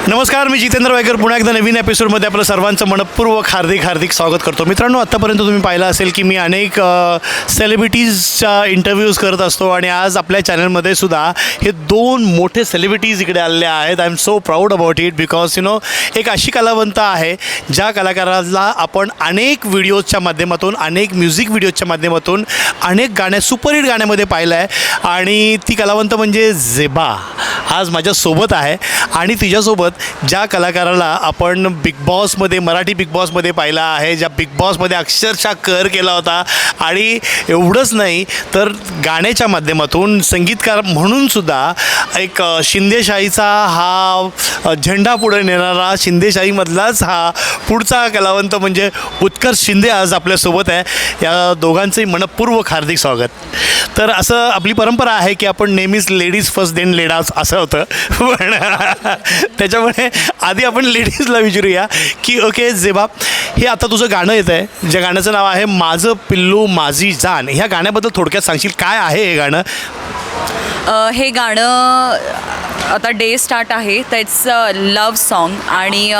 नमस्कार, मी जितेंद्र वायकर पुन्हा एकदा नवीन एपिसोडमध्ये आपलं सर्वांचं मनपूर्वक हार्दिक स्वागत करतो. मित्रांनो, आत्तापर्यंत तुम्ही पाहिलं असेल की मी अनेक सेलिब्रिटीजच्या इंटरव्ह्यूज करत असतो आणि आज आपल्या चॅनलमध्ये सुद्धा हे दोन मोठे सेलिब्रिटीज इकडे आलेले आहेत. I am so proud about it because एक अशी कलावंत आहे ज्या कलाकाराला आपण अनेक व्हिडिओजच्या माध्यमातून, अनेक म्युझिक व्हिडिओजच्या माध्यमातून, अनेक सुपरहिट गाण्यामध्ये पाहिलं आहे आणि ती कलावंत म्हणजे झेबा आज माझ्यासोबत आहे. आणि तिच्यासोबत ज्या कलाकाराला आपण बिग बॉसमध्ये, मराठी बिग बॉसमध्ये पाहिला आहे, ज्या बिग बॉसमध्ये अक्षरशः कहर केला होता आणि एवढंच नाही तर गाण्याच्या माध्यमातून संगीतकार म्हणूनसुद्धा एक शिंदेशाहीचा हा झेंडा पुढे नेणारा, शिंदेशाहीमधलाच हा पुढचा कलावंत म्हणजे उत्कर्ष शिंदे आज आपल्यासोबत आहे. या दोघांचंही मनपूर्वक हार्दिक स्वागत. तर असं आपली परंपरा आहे की आपण नेहमीच लेडीज फर्स्ट देन लेडाज असं होतं, पण त्याच्यामुळे आधी आपण लेडीजला विचारूया की ओके झेबा, हे आता तुझं गाणं येतं आहे, ज्या गाण्याचं नाव आहे माझं पिल्लू माझी जान. ह्या गाण्याबद्दल थोडक्यात सांगशील, काय आहे हे गाणं? हे गाणं आता डे स्टार्ट आहे, तर इट्स लव्ह सॉन्ग आणि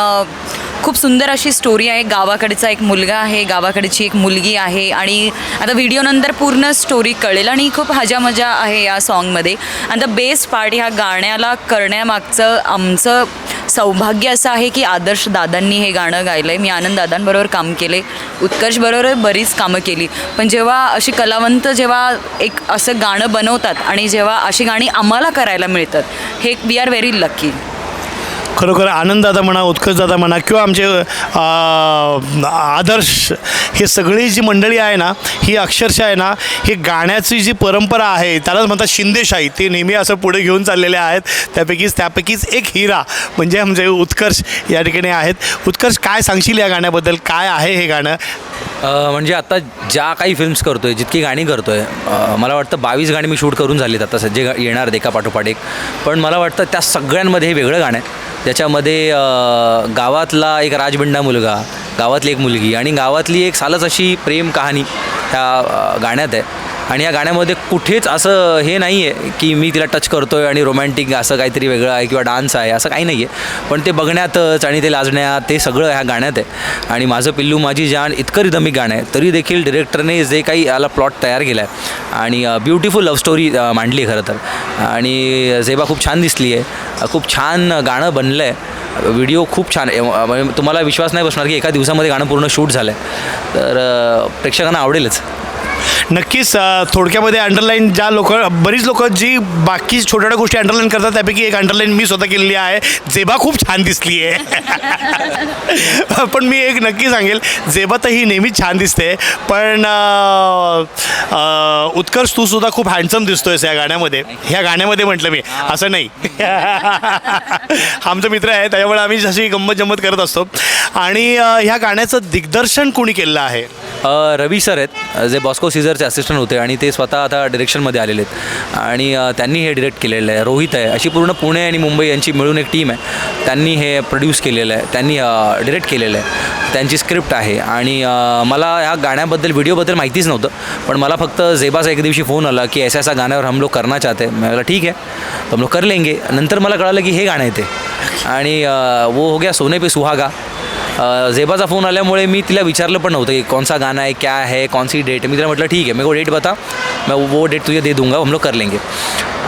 खूप सुंदर अशी स्टोरी आहे. गावाकडचा एक मुलगा आहे, गावाकडची एक मुलगी आहे आणि आता व्हिडिओनंतर पूर्ण स्टोरी कळेल आणि खूप मजा आहे या सॉन्गमध्ये. आणि द बेस्ट पार्ट ह्या गाण्याला करण्यामागचं आमचं सौभाग्य असं आहे की आदर्श दादांनी हे गाणं गायलं आहे. मी आनंद दादांबरोबर काम केले, उत्कर्षबरोबर बरीच कामं केली, पण जेव्हा अशी कलावंत जेव्हा एक असं गाणं बनवतात आणि जेव्हा अशी गाणी आम्हाला करायला मिळतात, हे वी आर व्हेरी लकी. खरोखर आनंददादा म्हणा, उत्कर्षदादा म्हणा किंवा आमचे आदर्श, हे सगळी जी मंडळी आहे ना, ही अक्षरशः आहे ना, ही गाण्याची जी परंपरा आहे त्यालाच म्हणतात शिंदेशाही, ते नेहमी असं पुढे घेऊन चाललेले आहेत. त्यापैकीच एक हिरा म्हणजे आमचे उत्कर्ष या ठिकाणी आहेत. उत्कर्ष, काय सांगशील या गाण्याबद्दल? काय आहे हे गाणं? म्हणजे आता ज्या काही फिल्म्स करतो आहे, जितकी गाणी करतो आहे, मला वाटतं 22 गाणी मी शूट करून झालीत आता सध्या येणार एका पाठोपाठ एक. पण मला वाटतं त्या सगळ्यांमध्ये हे वेगळं गाणं आहे, ज्याच्यामध्ये गावातला एक राजबिंडा मुलगा, गावातली एक मुलगी आणि गावातली एक सालच अशी प्रेम कहाणी ह्या गाण्यात आहे. आणि या गाण्यामध्ये कुठेच असं हे नाही आहे की मी तिला टच करतो आहे आणि रोमॅन्टिक असं काहीतरी वेगळं आहे किंवा डान्स आहे, असं काही नाही आहे. पण ते बघण्यातच आणि ते लाजण्यात, ते सगळं ह्या गाण्यात आहे. आणि माझं पिल्लू माझी जान इतकं रिदमिक गाणं आहे, तरी देखील डिरेक्टरने जे काही याला प्लॉट तयार केला आहे आणि ब्युटिफुल लव्ह स्टोरी मांडली आहे खरं तर. आणि झेबा खूप छान दिसली आहे, खूप छान गाणं बनलं आहे, व्हिडिओ खूप छान आहे. तुम्हाला विश्वास नाही बसणार की एका दिवसामध्ये गाणं पूर्ण शूट झालं आहे, तर प्रेक्षकांना आवडेलच नक्कीच. थोडक्यामध्ये अंडरलाईन बरीच लोक जी बाकी छोट्या छोट्या गोष्टी अंडरलाईन करतात, त्यापैकी एक अंडरलाईन मी स्वतः केलेली आहे, झेबा खूप छान दिसली आहे. पण मी एक नक्की सांगेल, झेबा तर ही नेहमीच छान दिसते, पण उत्कर्ष तू सुद्धा खूप हँडसम दिसतोयस या गाण्यामध्ये. ह्या गाण्यामध्ये म्हटलं मी, असं नाही. आमचा मित्र आहे, त्याच्यामुळे आम्ही जशी गंमत जम्मत करत असतो. आणि ह्या गाण्याचं दिग्दर्शन कोणी केलेलं आहे? रवी सर आहेत, जे बॉस्को सीझरचे असिस्टंट होते आणि ते स्वतः आता डिरेक्शनमध्ये आलेले आहेत आणि त्यांनी हे डिरेक्ट केलेलं आहे. रोहित आहे, अशी पूर्ण पुणे आणि मुंबई यांची मिळून एक टीम आहे, त्यांनी हे प्रोड्यूस केलेलं आहे, त्यांनी डिरेक्ट केलेलं आहे, त्यांची स्क्रिप्ट आहे. आणि मला ह्या गाण्याबद्दल, व्हिडिओबद्दल माहितीच नव्हतं, पण मला फक्त झेबाचा एक दिवशी फोन आला की ऐसा गाण्यावर हम लोग करना चाहते हैं. मला ठीक है, हम लोग कर लेंगे. नंतर मला कळालं की हे गाणं येते आणि वो हो गया सोने पे सुहागा. झेबाचा फोन आल्यामुळे मी तिला विचारलं पण नव्हतं की कौन सा गाना है, क्या है, कौन सी डेट है. मी तिला म्हटलं ठीक है, मेरे को डेट बता, मैं वो डेट तुझे दे दूंगा, हम लोग कर लेंगे.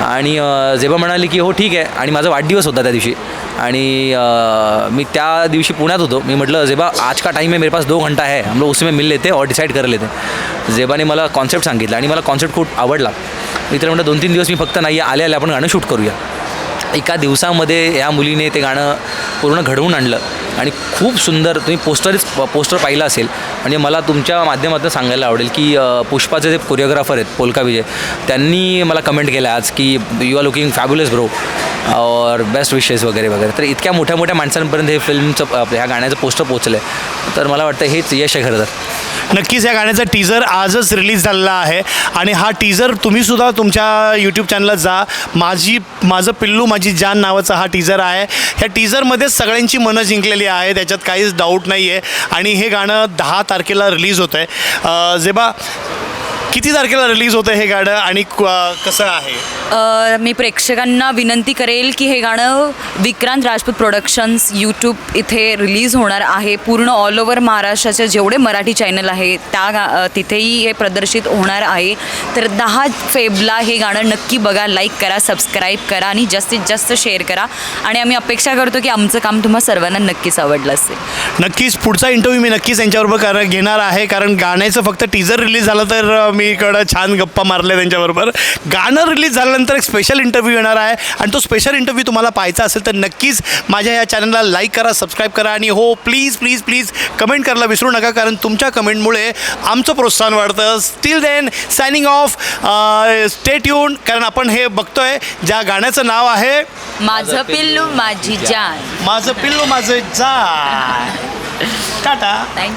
आणि झेबा म्हणाली की हो ठीक आहे. आणि माझा वाढदिवस होता त्या दिवशी आणि मी त्या दिवशी पुण्यात होतो. मी म्हटलं झेबा आज का टाइम है, मेरे पास 2 घंटा है, हम लोग उसमें मिल लेते और डिसाइड कर लेते. झेबाने मला कॉन्सेप्ट सांगितलं आणि मला कॉन्सेप्ट खूप आवडला. मी तिला म्हटलं 2-3 दिवस मी फक्त नाही, आले आपण गाणं शूट करूया. एका दिवसामध्ये या मुलीने ते गाणं पूर्ण घडवून आणलं आणि खूप सुंदर. तुम्ही पोस्टर पाहिलं असेल. म्हणजे मला तुमच्या माध्यमातून सांगायला आवडेल की पुष्पाचे जे कोरिओग्राफर आहेत पोलका विजय, त्यांनी मला कमेंट केलं आज की you are looking fabulous bro और बेस्ट विशेस वगैरे वगैरे. तर इतक्या मोठ्या मोठ्या माणसांपर्यंत हे फिल्मचं, ह्या गाण्याचं पोस्टर पोचलं आहे, तर मला वाटतं हेच यश आहे खरं तर. नक्कीच या गाण्याचा टीजर आजच रिलीज झालेला आहे आणि हा टीजर तुम्हीसुद्धा तुमच्या यूट्यूब चॅनलला जा, माझं पिल्लू माझी जान नावाचा हा टीजर आहे. ह्या टीजरमध्येच सगळ्यांची मनं जिंकलेली आहे, त्याच्यात काहीच डाऊट नाही आहे. आणि हे गाणं 10 तारखेला रिलीज होतं आहे. झेबा, किती तारखेला रिलीज होतं हे गाणं आणि कसं आहे? मी प्रेक्षकांना विनंती करेल की हे गाणं विक्रांत राजपूत प्रोडक्शन्स यूट्यूब इथे रिलीज होणार आहे. पूर्ण ऑल ओव्हर महाराष्ट्राचे जेवढे मराठी चॅनल आहे तिथेही हे प्रदर्शित होणार आहे. तर 10 फेबला हे गाणं नक्की बघा, लाईक करा, सबस्क्राईब करा आणि जास्तीत जास्त शेअर करा. आणि आम्ही अपेक्षा करतो की आमचं काम तुम्हा सर्वांना नक्कीच आवडलं असेल. नक्कीच पुढचा इंटरव्ह्यू मी नक्कीच यांच्याबरोबर घेणार आहे, कारण गाण्याचं फक्त टीजर रिलीज झालं तर मी इकडं छान गप्पा मारल्या त्यांच्याबरोबर. गाणं रिलीज झाल्यानंतर एक स्पेशल इंटरव्ह्यू येणार आहे आणि तो स्पेशल इंटरव्ह्यू तुम्हाला पाहायचा असेल तर नक्कीच माझ्या या चॅनलला लाईक करा, सबस्क्राईब करा आणि हो प्लीज प्लीज प्लीज कमेंट करायला विसरू नका, कारण तुमच्या कमेंटमुळे आमचं प्रोत्साहन वाढतं. Still then signing off, stay tune, कारण आपण हे बघतोय ज्या गाण्याचं नाव आहे माझं पिल्लू माझी जान. माझं पिल्लू माझं जान. टाटा. थँक्यू.